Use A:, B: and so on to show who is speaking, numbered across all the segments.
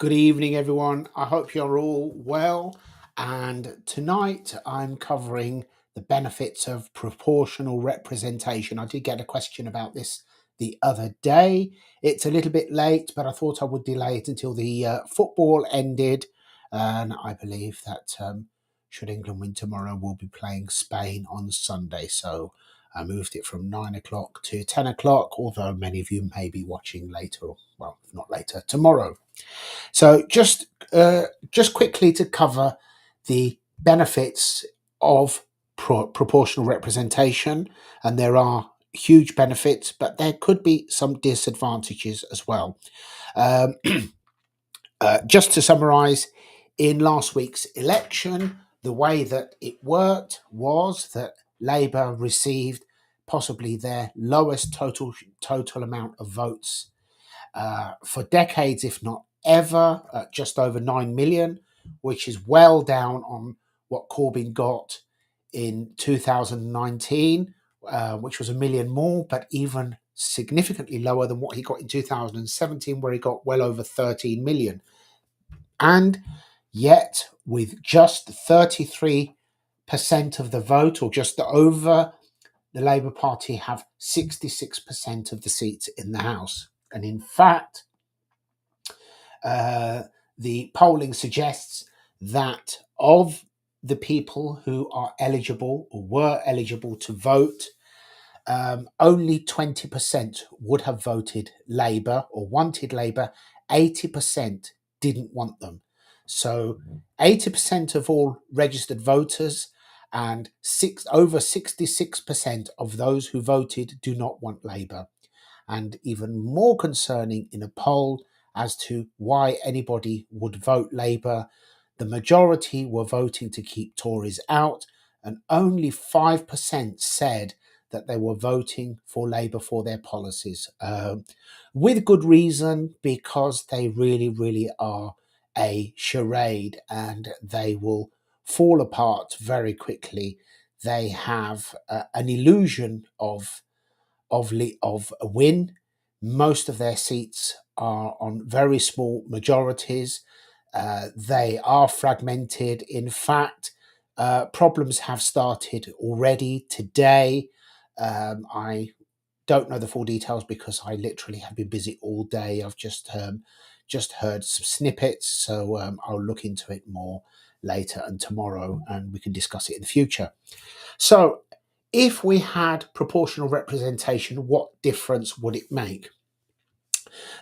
A: Good evening, everyone. I hope you're all well. And tonight I'm covering the benefits of proportional representation. I did get a question about this the other day. It's a little bit late, but I thought I would delay it until the football ended. And I believe that should England win tomorrow, we'll be playing Spain on Sunday. So I moved it from 9 o'clock to 10 o'clock, although many of you may be watching later, well, if not later, tomorrow. So just quickly to cover the benefits of proportional representation, and there are huge benefits, but there could be some disadvantages as well. Um, just to summarise, in last week's election, the way that it worked was that Labour received possibly their lowest total amount of votes for decades, if not ever, at just over 9 million, which is well down on what Corbyn got in 2019, which was a million more, but even significantly lower than what he got in 2017, where he got well over 13 million. And yet, with just 33% of the vote, or just over, the Labour Party have 66% of the seats in the House. And in fact, the polling suggests that of the people who are eligible or were eligible to vote, only 20% would have voted Labour or wanted Labour. 80% didn't want them. So 80% of all registered voters and over 66% of those who voted do not want Labour. And even more concerning, in a poll as to why anybody would vote Labour, the majority were voting to keep Tories out, and only 5% said that they were voting for Labour for their policies. With good reason, because they really, really are a charade and they will fall apart very quickly. They have an illusion of a win. Most of their seats are on very small majorities. They are fragmented. In fact, problems have started already today. I don't know the full details because I literally have been busy all day. I've just heard some snippets, so I'll look into it more later and tomorrow, and we can discuss it in the future. So, if we had proportional representation, what difference would it make?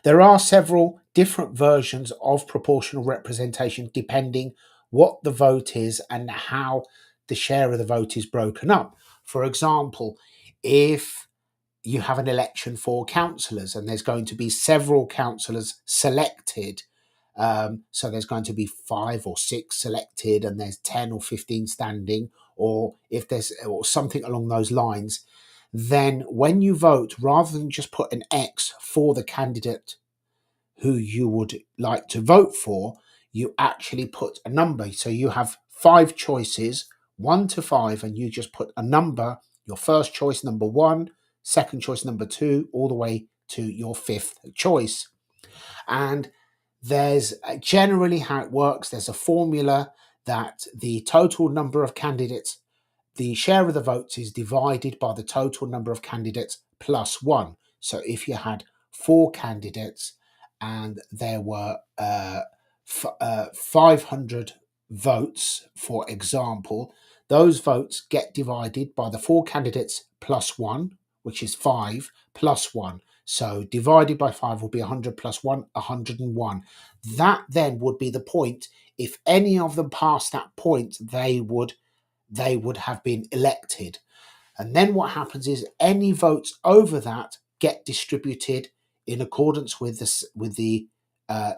A: There are several different versions of proportional representation depending what the vote is and how the share of the vote is broken up. For example, if you have an election for councillors and there's going to be several councillors selected, so there's going to be 5 or 6 selected and there's 10 or 15 standing, or if there's or something along those lines, then when you vote, rather than just put an X for the candidate who you would like to vote for, you actually put a number. So you have 5 choices, 1 to 5, and you just put a number, your first choice, number 1, second choice, number 2, all the way to your 5th choice. And there's generally how it works. There's a formula that the total number of candidates, the share of the votes is divided by the total number of candidates plus 1. So if you had 4 candidates and there were 500 votes, for example, those votes get divided by the 4 candidates plus 1, which is 5 plus 1. So divided by 5 will be 100 plus 1, 101. That then would be the point. If any of them passed that point, they would have been elected. And then what happens is any votes over that get distributed in accordance with the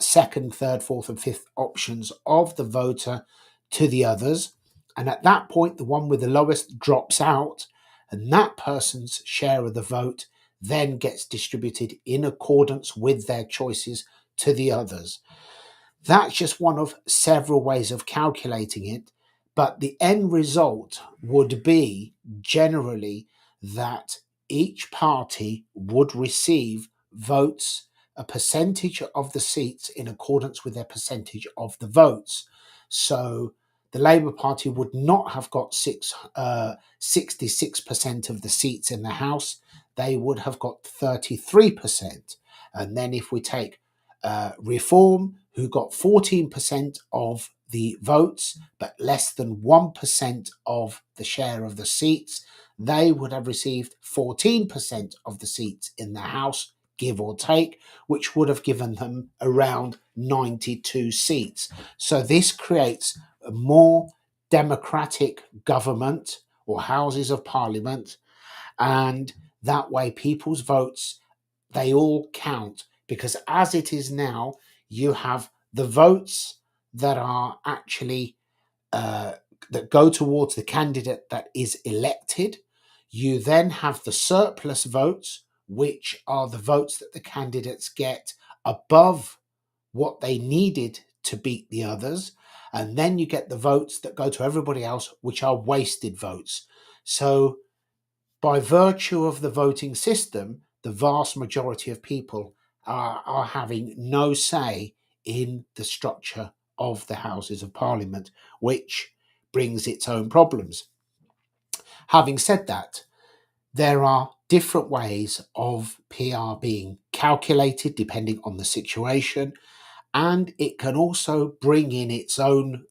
A: second, third, fourth, and fifth options of the voter to the others. And at that point, the one with the lowest drops out, and that person's share of the vote then gets distributed in accordance with their choices to the others. That's just one of several ways of calculating it. But the end result would be generally that each party would receive votes a percentage of the seats in accordance with their percentage of the votes. So the Labour Party would not have got 66% of the seats in the House. They would have got 33%. And then if we take Reform, who got 14% of the votes, but less than 1% of the share of the seats, they would have received 14% of the seats in the House, give or take, which would have given them around 92 seats. So this creates a more democratic government or houses of parliament, and that way people's votes, they all count, because as it is now, you have the votes that are actually that go towards the candidate that is elected. You then have the surplus votes, which are the votes that the candidates get above what they needed to beat the others. And then you get the votes that go to everybody else, which are wasted votes. So by virtue of the voting system, the vast majority of people are having no say in the structure of the Houses of Parliament, which brings its own problems. Having said that, there are different ways of PR being calculated depending on the situation, and it can also bring in its own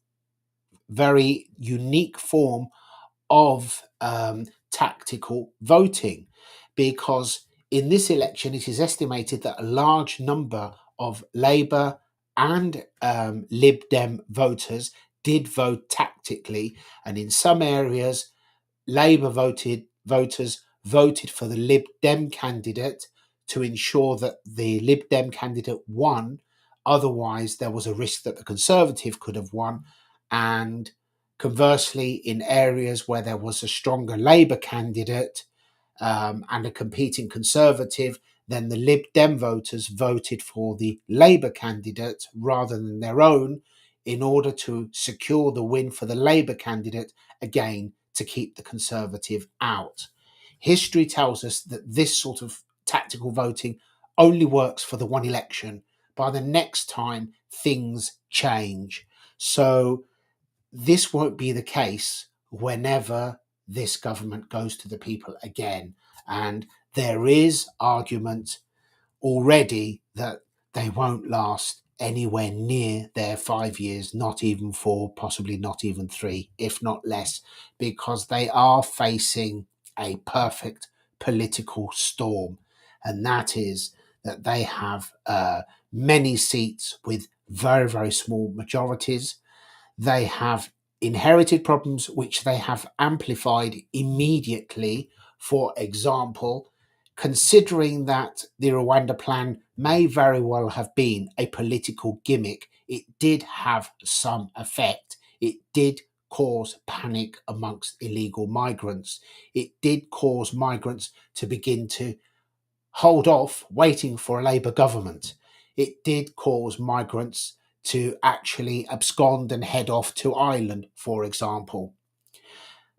A: very unique form of tactical voting, because in this election it is estimated that a large number of Labour and Lib Dem voters did vote tactically, and in some areas Labour voters voted for the Lib Dem candidate to ensure that the Lib Dem candidate won. Otherwise, there was a risk that the Conservative could have won. And conversely, in areas where there was a stronger Labour candidate and a competing Conservative, then the Lib Dem voters voted for the Labour candidate rather than their own, in order to secure the win for the Labour candidate, again to keep the Conservative out. History tells us that this sort of tactical voting only works for the one election. By the next time, things change. So this won't be the case whenever this government goes to the people again. And there is argument already that they won't last anywhere near their 5 years, not even 4, possibly not even 3, if not less, because they are facing a perfect political storm. And that is that they have many seats with very, very small majorities. They have inherited problems which they have amplified immediately. For example, considering that the Rwanda plan may very well have been a political gimmick, it did have some effect. It did cause panic amongst illegal migrants. It did cause migrants to begin to hold off waiting for a Labour government. It did cause migrants to actually abscond and head off to Ireland, for example.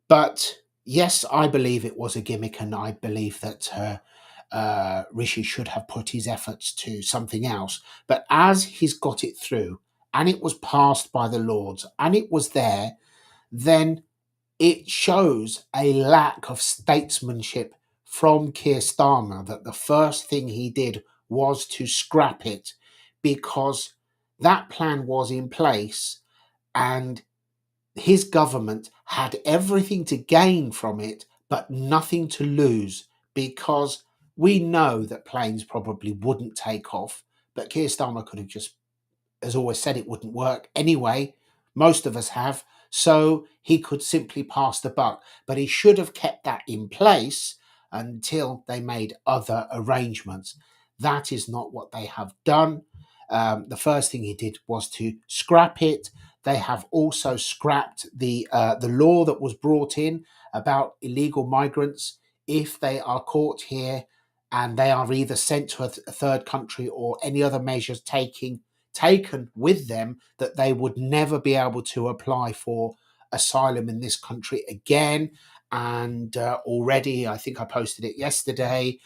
A: But yes, I believe it was a gimmick, and I believe that Rishi should have put his efforts to something else. But as he's got it through, and it was passed by the Lords, and it was there, then it shows a lack of statesmanship from Keir Starmer, that the first thing he did was to scrap it, because that plan was in place and his government had everything to gain from it, but nothing to lose, because we know that planes probably wouldn't take off, but Keir Starmer could have just, has always said it wouldn't work anyway. Most of us have. So he could simply pass the buck. But he should have kept that in place until they made other arrangements. That is not what they have done. The first thing he did was to scrap it. They have also scrapped the law that was brought in about illegal migrants. If they are caught here and they are either sent to a third country, or any other measures taken with them, that they would never be able to apply for asylum in this country again. And already, I think I posted it yesterday,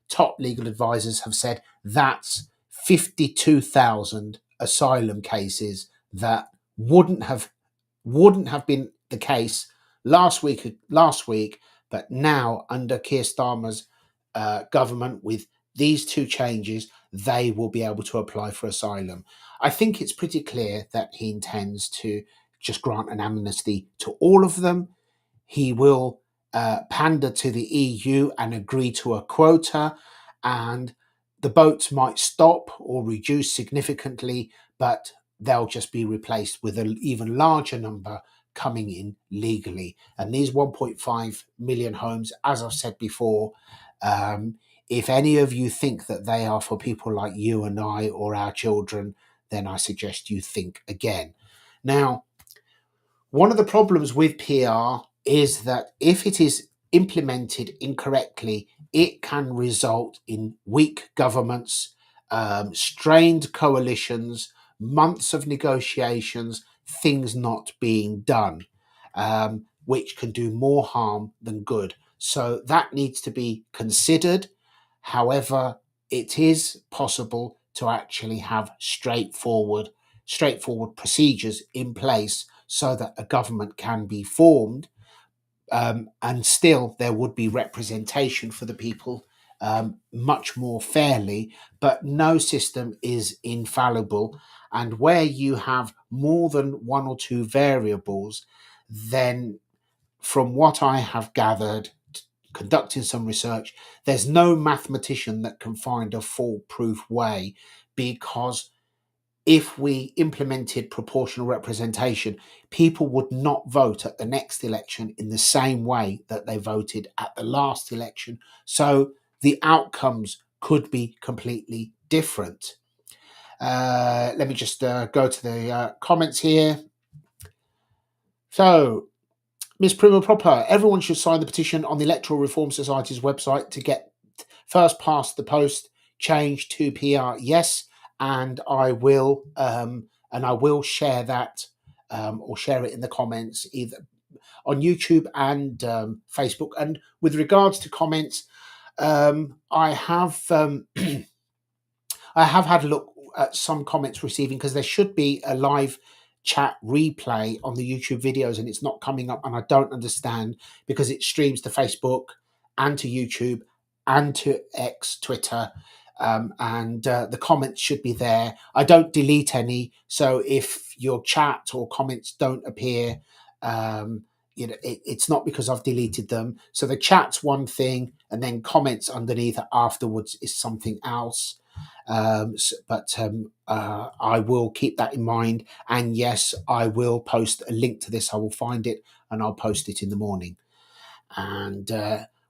A: top legal advisors have said that's 52,000 asylum cases that wouldn't have been the case last week, but now under Keir Starmer's government, with these two changes, they will be able to apply for asylum. I think it's pretty clear that he intends to just grant an amnesty to all of them. He will pander to the EU and agree to a quota, and the boats might stop or reduce significantly, but they'll just be replaced with an even larger number coming in legally. And these 1.5 million homes, as I've said before, if any of you think that they are for people like you and I or our children, then I suggest you think again. Now, one of the problems with PR is that if it is implemented incorrectly, it can result in weak governments, strained coalitions, months of negotiations, things not being done, which can do more harm than good. So that needs to be considered. However, it is possible to actually have straightforward procedures in place so that a government can be formed, and still there would be representation for the people, much more fairly. But no system is infallible, and where you have more than one or two variables, then from what I have gathered, conducting some research, there's no mathematician that can find a foolproof way, because if we implemented proportional representation, people would not vote at the next election in the same way that they voted at the last election. So the outcomes could be completely different. Let me just go to the comments here. So, Miss Prima Proper, everyone should sign the petition on the Electoral Reform Society's website to get first past the post change to PR. Yes, and I will share that, or share it in the comments either on YouTube and Facebook. And with regards to comments, I have I have had a look at some comments receiving, because there should be a live chat replay on the YouTube videos and it's not coming up, and I don't understand, because it streams to Facebook and to YouTube and to X, Twitter, and the comments should be there. I don't delete any, so if your chat or comments don't appear, it's not because I've deleted them. So the chat's one thing, and then comments underneath afterwards is something else. But I will keep that in mind, and yes, I will post a link to this. I will find it and I'll post it in the morning. And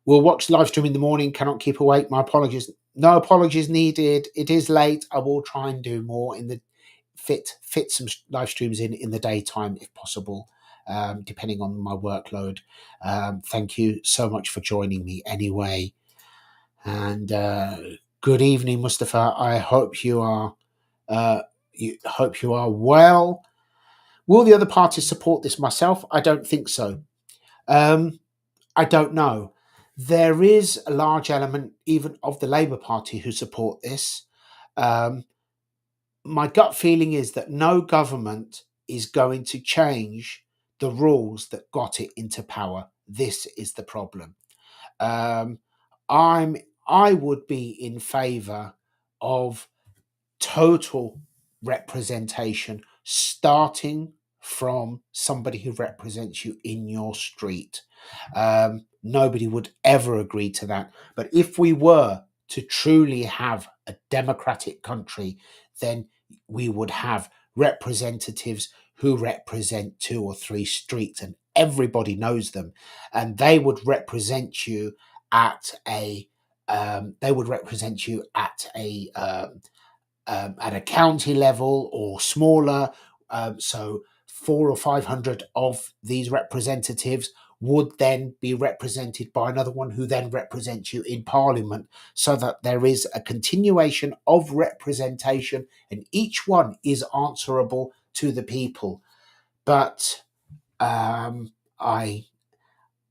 A: we'll watch live stream in the morning. Cannot keep awake. My apologies. No apologies needed. It is late. I will try and do more in the fit some live streams in the daytime if possible, depending on my workload. Thank you so much for joining me anyway, and good evening, Mustafa. I hope you are well. Will the other parties support this? Myself, I don't think so. I don't know. There is a large element even of the Labour Party who support this. My gut feeling is that no government is going to change the rules that got it into power. This is the problem. I would be in favour of total representation, starting from somebody who represents you in your street. Nobody would ever agree to that. But if we were to truly have a democratic country, then we would have representatives who represent 2 or 3 streets, and everybody knows them, and they would represent you at a at a county level or smaller. So 400 or 500 of these representatives would then be represented by another one who then represents you in Parliament, so that there is a continuation of representation and each one is answerable to the people. But I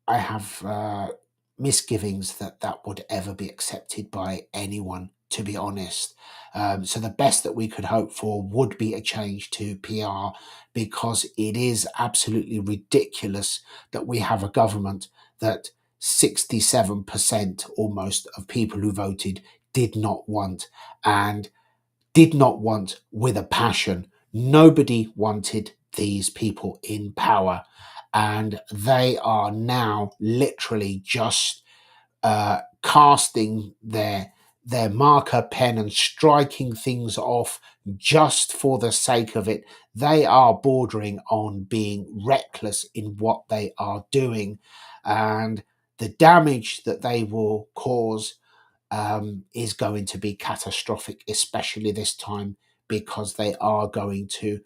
A: have misgivings that that would ever be accepted by anyone, to be honest. So the best that we could hope for would be a change to PR, because it is absolutely ridiculous that we have a government that 67% almost of people who voted did not want, and did not want with a passion. Nobody wanted these people in power, and they are now literally just casting their marker pen and striking things off just for the sake of it. They are bordering on being reckless in what they are doing, and the damage that they will cause is going to be catastrophic, especially this time, because they are going to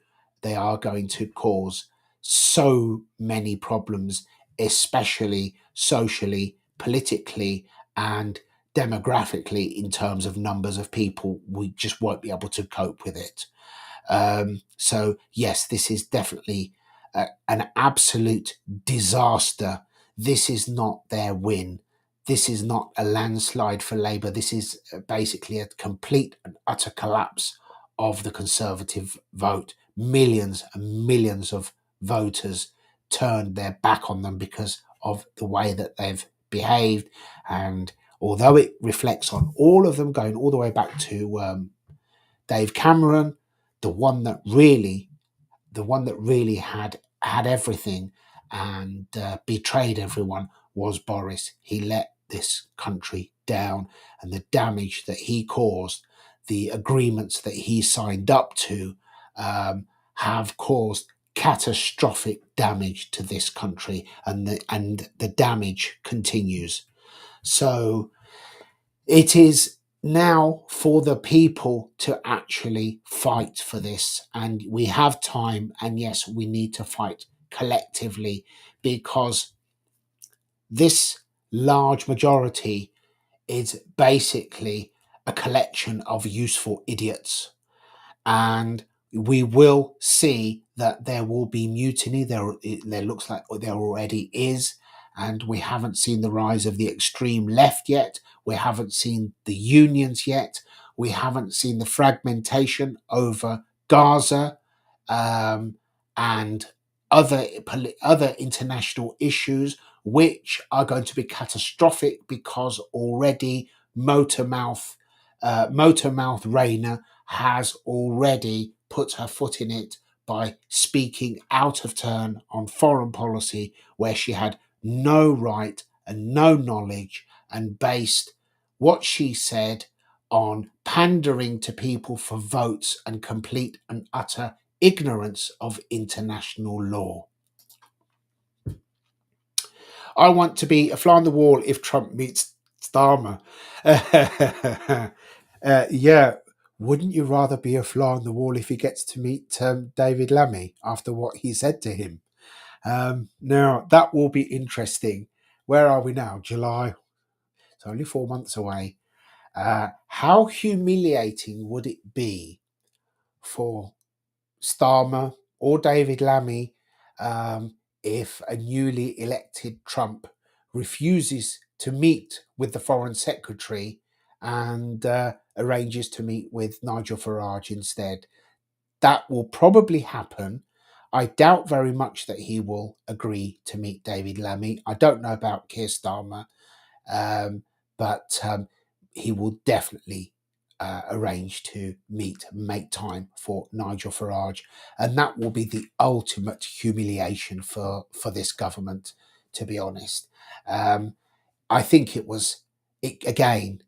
A: cause so many problems, especially socially, politically, and demographically. In terms of numbers of people, we just won't be able to cope with it. So yes, this is definitely an absolute disaster. This is not their win. This is not a landslide for Labour. This is basically a complete and utter collapse of the Conservative vote. Millions and millions of voters turned their back on them because of the way that they've behaved. And although it reflects on all of them, going all the way back to Dave Cameron, the one that really had everything and betrayed everyone, was Boris. He let this country down, and the damage that he caused, the agreements that he signed up to, have caused catastrophic damage to this country, and the damage continues. So it is now for the people to actually fight for this, and we have time, and yes, we need to fight collectively, because this large majority is basically a collection of useful idiots, and we will see that there will be mutiny. There looks like there already is, and we haven't seen the rise of the extreme left yet. We haven't seen the unions yet. We haven't seen the fragmentation over Gaza, um, and other international issues, which are going to be catastrophic, because already Motormouth Rayner has already put her foot in it by speaking out of turn on foreign policy, where she had no right and no knowledge, and based what she said on pandering to people for votes and complete and utter ignorance of international law. I want to be a fly on the wall if Trump meets Starmer. Yeah, wouldn't you rather be a fly on the wall if he gets to meet David Lammy after what he said to him? Now, that will be interesting. Where are we now? July. It's only 4 months away. How humiliating would it be for Starmer or David Lammy, if a newly elected Trump refuses to meet with the Foreign Secretary and arranges to meet with Nigel Farage instead? That will probably happen. I doubt very much that he will agree to meet David Lammy. I don't know about Keir Starmer, but he will definitely arrange to meet and make time for Nigel Farage, and that will be the ultimate humiliation for this government. To be honest, I think it again,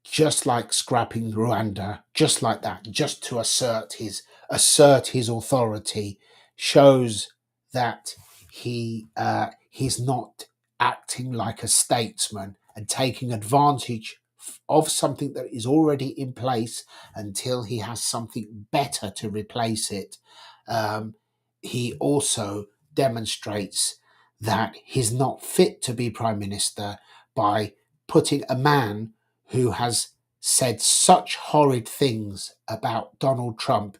A: just like scrapping Rwanda, just like that, just to assert his authority, shows that he's not acting like a statesman and taking advantage of something that is already in place until he has something better to replace it. Um, he also demonstrates that he's not fit to be prime minister by putting a man who has said such horrid things about Donald Trump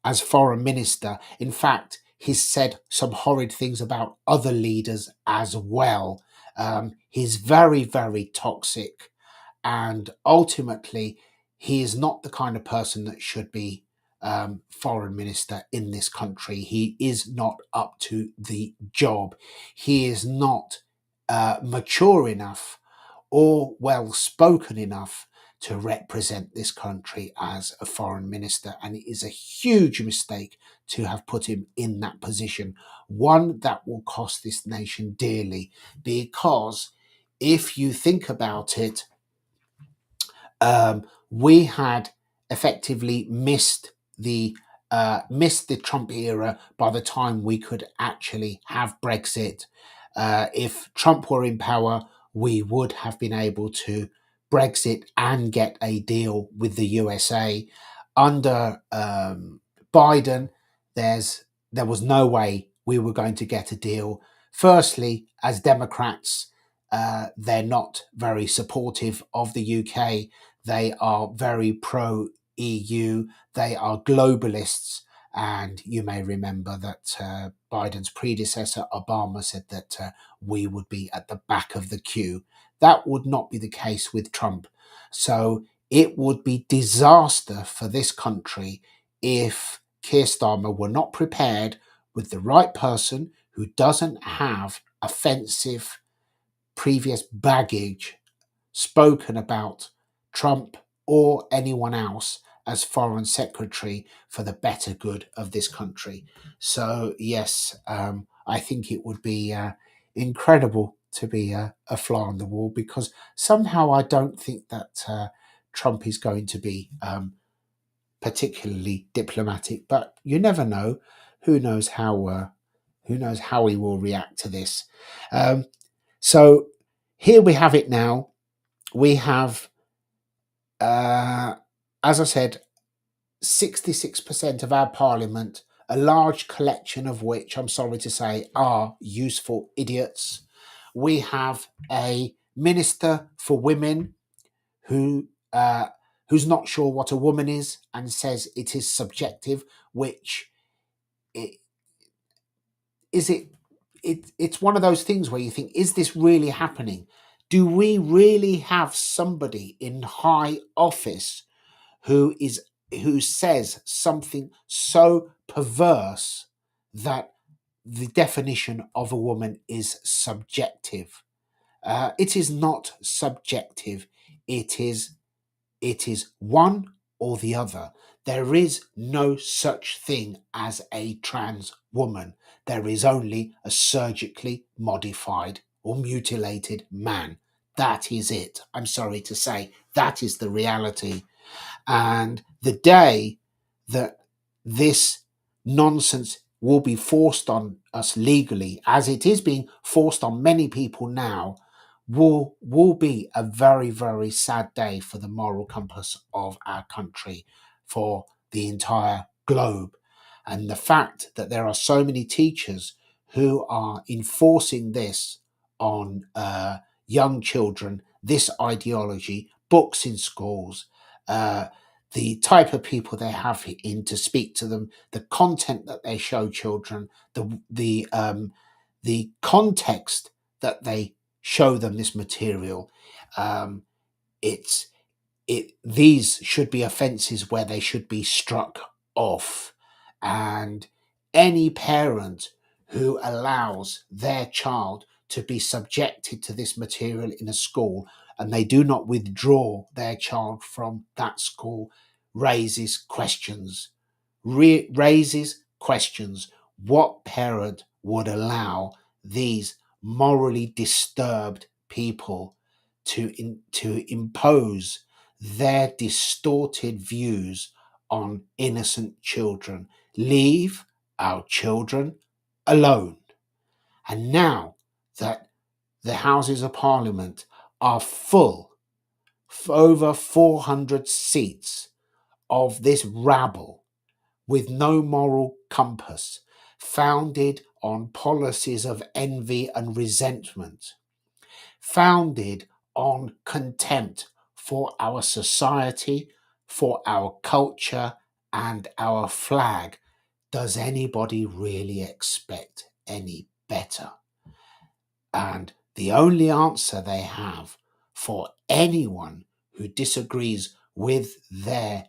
A: as foreign minister. In fact, he's said some horrid things about other leaders as well. He's very, very toxic, and ultimately, he is not the kind of person that should be foreign minister in this country. He is not up to the job. He is not mature enough or well spoken enough to represent this country as a foreign minister. And it is a huge mistake to have put him in that position, one that will cost this nation dearly. Because if you think about it, we had effectively missed the Trump era by the time we could actually have Brexit. If Trump were in power, we would have been able to Brexit and get a deal with the USA. Under Biden, there was no way we were going to get a deal. Firstly, as Democrats, they're not very supportive of the UK. They are very pro EU. They are globalists. And you may remember that Biden's predecessor, Obama, said that we would be at the back of the queue. That would not be the case with Trump. So it would be disaster for this country if Keir Starmer were not prepared with the right person who doesn't have offensive previous baggage spoken about Trump or anyone else as foreign secretary for the better good of this country. So, yes, I think it would be incredible to be a fly on the wall, because somehow I don't think that Trump is going to be particularly diplomatic, but you never know. Who knows how he will react to this? So here we have it now. We have, as I said, 66% of our parliament, a large collection of which, I'm sorry to say, are useful idiots. We have a minister for women who who's not sure what a woman is and says it is subjective, which it, is it, it's one of those things where you think, is this really happening? Do we really have somebody in high office who says something so perverse that the definition of a woman is subjective? It is not subjective. It is one or the other. There is no such thing as a trans woman. There is only a surgically modified or mutilated man. That is it. I'm sorry to say, that is the reality. And the day that this nonsense will be forced on us legally, as it is being forced on many people now, will be a very, very sad day for the moral compass of our country, for the entire globe. And the fact that there are so many teachers who are enforcing this on young children, this ideology, books in schools, the type of people they have in to speak to them, the content that they show children, the context that they show them this material. It's these should be offences where they should be struck off, and any parent who allows their child to be subjected to this material in a school and they do not withdraw their child from that school raises questions. Raises questions. What parent would allow these morally disturbed people to impose their distorted views on innocent children? Leave our children alone. And now that the Houses of Parliament are full, over 400 seats of this rabble with no moral compass, founded on policies of envy and resentment, founded on contempt for our society, for our culture, and our flag, does anybody really expect any better? And The only answer they have for anyone who disagrees with their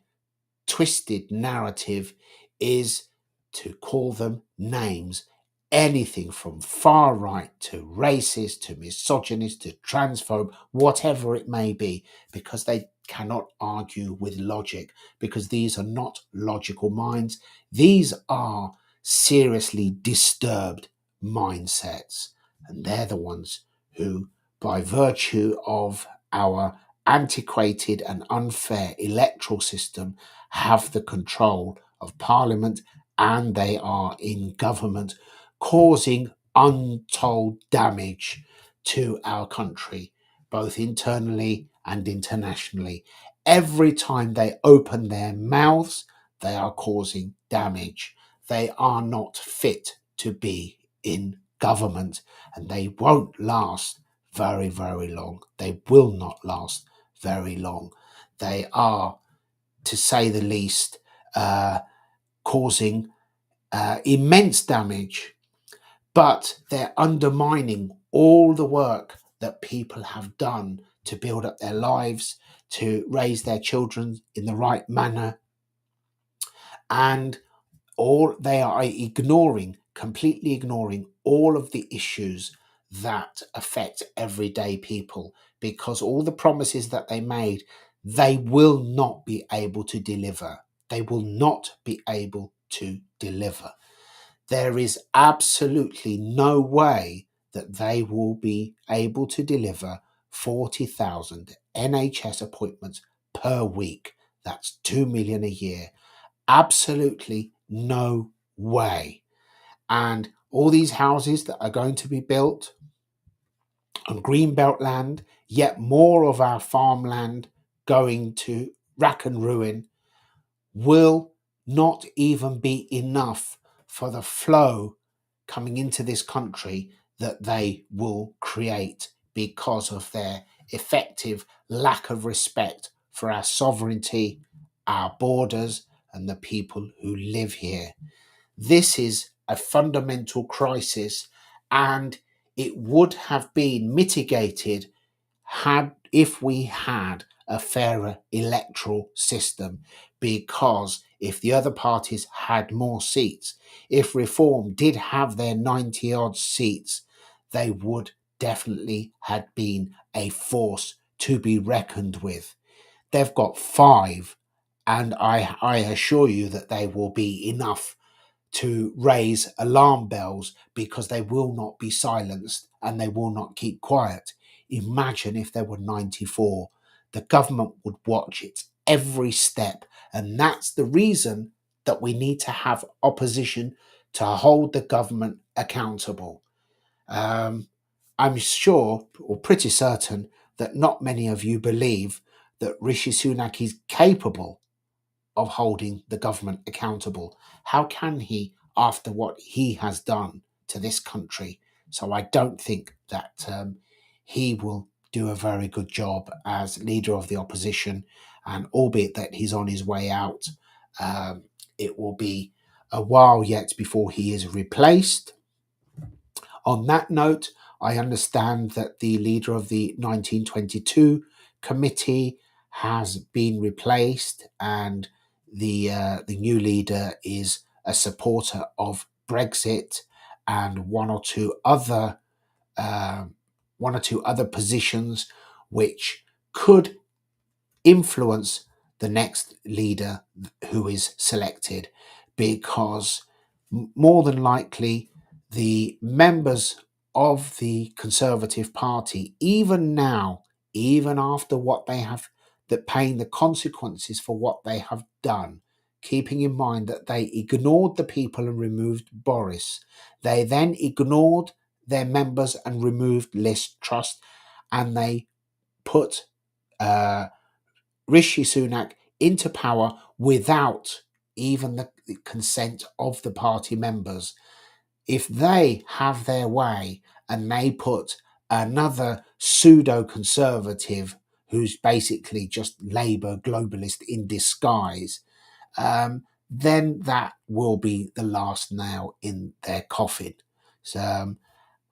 A: twisted narrative is to call them names. Anything from far right to racist to misogynist to transphobe, whatever it may be, because they cannot argue with logic, because these are not logical minds. These are seriously disturbed mindsets. And they're the ones who, by virtue of our antiquated and unfair electoral system, have the control of Parliament and they are in government, causing untold damage to our country, both internally and internationally. Every time they open their mouths, they are causing damage. They are not fit to be in government and they won't last very, very long. They will not last very long. They are, to say the least, causing immense damage, but they're undermining all the work that people have done to build up their lives, to raise their children in the right manner, and all they are ignoring, completely ignoring all of the issues that affect everyday people, because all the promises that they made, they will not be able to deliver. They will not be able to deliver. There is absolutely no way that they will be able to deliver 40,000 NHS appointments per week. That's 2 million a year. Absolutely no way. And all these houses that are going to be built on greenbelt land, yet more of our farmland going to rack and ruin, will not even be enough for the flow coming into this country that they will create because of their effective lack of respect for our sovereignty, our borders, and the people who live here. This is a fundamental crisis, and it would have been mitigated had if we had a fairer electoral system, because if the other parties had more seats, if Reform did have their 90 odd seats, they would definitely have been a force to be reckoned with. They've got 5, and I assure you that they will be enough to raise alarm bells, because they will not be silenced and they will not keep quiet. Imagine if there were 94. The government would watch it every step. And that's the reason that we need to have opposition to hold the government accountable. Um, I'm sure, or pretty certain, that not many of you believe that Rishi Sunak is capable of holding the government accountable. How can he, after what he has done to this country? So I don't think that he will do a very good job as leader of the opposition. And albeit that he's on his way out, um, it will be a while yet before he is replaced. On that note, I understand that the leader of the 1922 committee has been replaced, and the new leader is a supporter of Brexit and uh, one or two other positions which could influence the next leader who is selected, because more than likely the members of the Conservative Party, even now, even after what they have, that paying the consequences for what they have done, keeping in mind that they ignored the people and removed Boris, they then ignored their members and removed Liz Truss, and they put uh, Rishi Sunak into power without even the consent of the party members. If they have their way and they put another pseudo conservative who's basically just Labour globalist in disguise, then that will be the last nail in their coffin. So,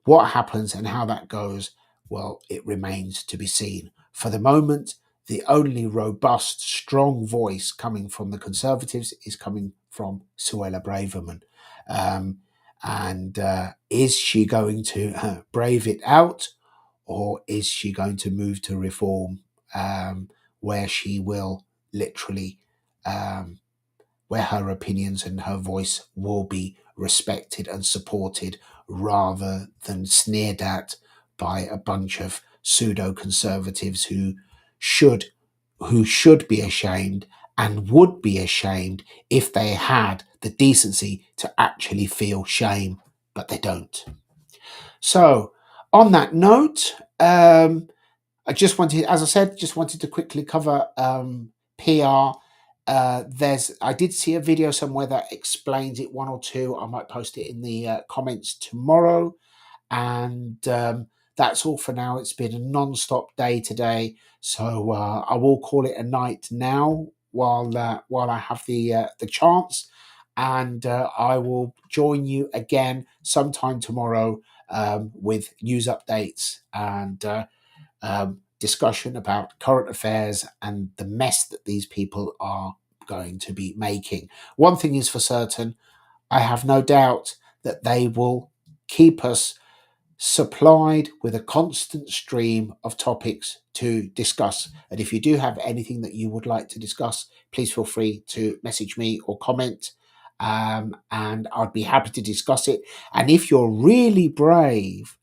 A: what happens and how that goes, well, it remains to be seen. For the moment, the only robust, strong voice coming from the Conservatives is coming from Suella Braverman. Um, and is she going to brave it out, or is she going to move to reform, where she will literally, um, where her opinions and her voice will be respected and supported rather than sneered at by a bunch of pseudo conservatives should who should be ashamed and would be ashamed if they had the decency to actually feel shame, but they don't. So, on that note, I just wanted, as I said, just wanted to quickly cover PR. I did see a video somewhere that explains it, one or two. I might post it in the comments tomorrow. And that's all for now. It's been a non-stop day today, so I will call it a night now while I have the chance, and I will join you again sometime tomorrow with news updates and discussion about current affairs and the mess that these people are going to be making. One thing is for certain, I have no doubt that they will keep us supplied with a constant stream of topics to discuss. And if you do have anything that you would like to discuss, please feel free to message me or comment. And I'd be happy to discuss it. And if you're really brave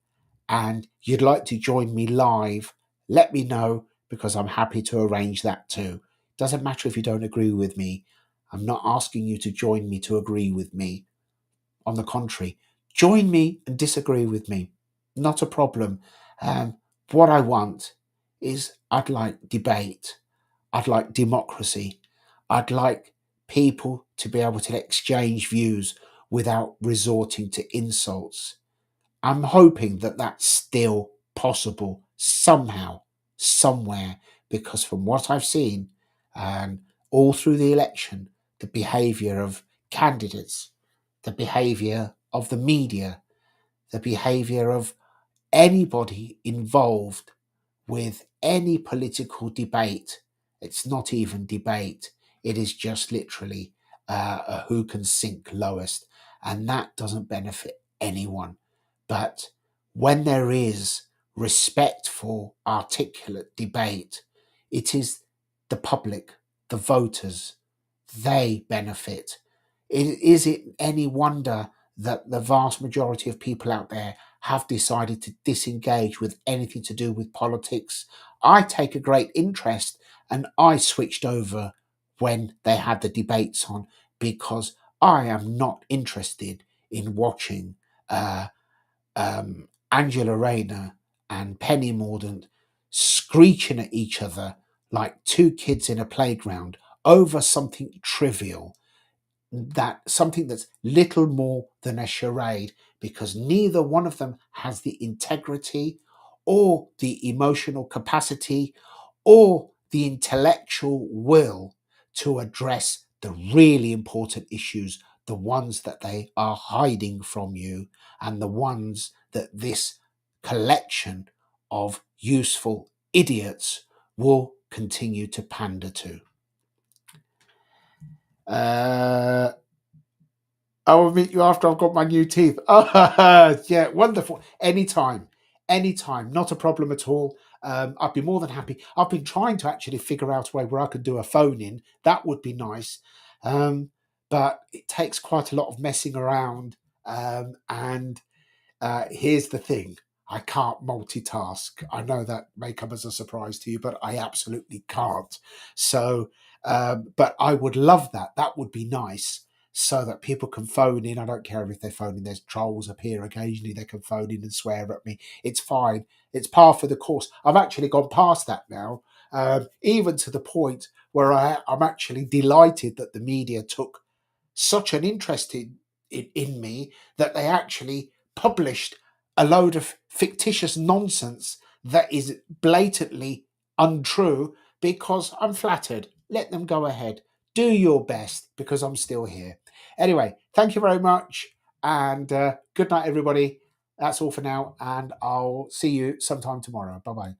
A: and you'd like to join me live, let me know, because I'm happy to arrange that too. Doesn't matter if you don't agree with me. I'm not asking you to join me to agree with me. On the contrary, join me and disagree with me. Not a problem. What I want is, I'd like debate. I'd like democracy. I'd like people to be able to exchange views without resorting to insults. I'm hoping that that's still possible somehow, somewhere, because from what I've seen, and all through the election, the behaviour of candidates, the behaviour of the media, the behaviour of anybody involved with any political debate. It's not even debate, it is just literally a who can sink lowest, and that doesn't benefit anyone. But when there is respect for articulate debate, it is the public, the voters, they benefit. Is it any wonder that the vast majority of people out there have decided to disengage with anything to do with politics? I take a great interest, and I switched over when they had the debates on, because I am not interested in watching Angela Rayner and Penny Mordaunt screeching at each other like two kids in a playground over something trivial, that something that's little more than a charade, because neither one of them has the integrity or the emotional capacity or the intellectual will to address the really important issues, the ones that they are hiding from you, and the ones that this collection of useful idiots will continue to pander to. Uh, I will meet you after I've got my new teeth. Oh, yeah, wonderful. Anytime, anytime, not a problem at all. I'd be more than happy. I've been trying to actually figure out a way where I could do a phone in. That would be nice. But it takes quite a lot of messing around. And here's the thing, I can't multitask. I know that may come as a surprise to you, but I absolutely can't. So, but I would love that. That would be nice, so that people can phone in. I don't care if they phone in. There's trolls appear occasionally. They can phone in and swear at me. It's fine. It's par for the course. I've actually gone past that now, even to the point where I'm actually delighted that the media took such an interest in me that they actually published a load of fictitious nonsense that is blatantly untrue, because I'm flattered. Let them go ahead. Do your best, because I'm still here. Anyway, thank you very much, and good night, everybody. That's all for now, and I'll see you sometime tomorrow. Bye bye.